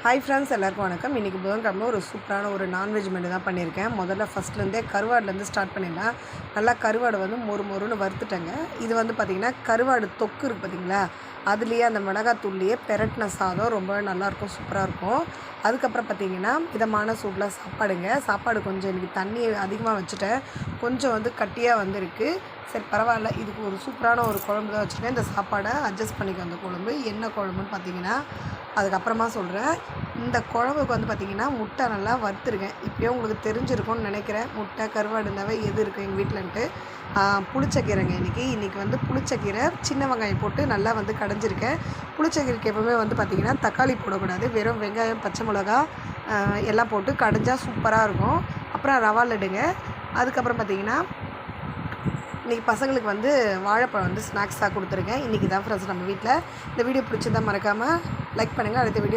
Hi friends, எல்லாருக்கும் வணக்கம். இன்றைக்கி புதன்கிழமை ஒரு சூப்பரான ஒரு நான்வெஜ் மெனு தான் பண்ணியிருக்கேன். முதல்ல ஃபஸ்ட்லேருந்தே கருவாடுலேருந்து ஸ்டார்ட் பண்ணிடலாம். நல்லா கருவாடு வந்து மொறுன்னு வறுத்துட்டேங்க. இது வந்து பார்த்திங்கன்னா கருவாடு தொக்கு இருக்குது பார்த்திங்களா, அதுலேயே அந்த மிளகாத்தூள்லேயே பெரட்டின சாதம் ரொம்ப நல்லாயிருக்கும், சூப்பராக இருக்கும். அதுக்கப்புறம் பார்த்திங்கன்னா மிதமான சூடில் சாப்பாடு கொஞ்சம் இன்றைக்கி தண்ணி அதிகமாக வச்சுட்டேன், கொஞ்சம் வந்து கட்டியாக வந்திருக்கு. சரி பரவாயில்ல, இதுக்கு ஒரு சூப்பரான ஒரு குழம்பு தான் வச்சுருக்கேன். இந்த சாப்பாடை அட்ஜஸ்ட் பண்ணிக்க அந்த குழம்பு என்ன குழம்புன்னு பார்த்திங்கன்னா அதுக்கப்புறமா சொல்கிறேன். இந்த குழம்புக்கு வந்து பார்த்திங்கன்னா முட்டை நல்லா வறுத்துருக்கேன். இப்போயே உங்களுக்கு தெரிஞ்சிருக்கும்னு நினைக்கிறேன், முட்டை கருவாடு இருந்தாவே எது இருக்குது எங்கள் வீட்டிலன்ட்டு. புளிச்சக்கீரைங்க இன்றைக்கி வந்து புளிச்சக்கீரை சின்ன வெங்காயம் போட்டு நல்லா வந்து கடைஞ்சிருக்கேன். புளிச்சக்கீரைக்கு எப்போவுமே வந்து பார்த்திங்கன்னா தக்காளி போடக்கூடாது, வெறும் வெங்காயம் பச்சை மிளகா எல்லாம் போட்டு கடைஞ்சால் சூப்பராக இருக்கும். அப்புறம் ரவா லட்டுங்க. அதுக்கப்புறம் பார்த்திங்கன்னா இன்றைக்கி பசங்களுக்கு வந்து வாழைப்பழம் வந்து ஸ்நாக்ஸாக கொடுத்துருக்கேன். இன்றைக்கி தான் ஃப்ரெண்ட்ஸ் நம்ம வீட்டில். இந்த வீடியோ பிடிச்சிருந்தால் மறக்காமல் லைக் பண்ணுங்கள். அடுத்த வீடியோ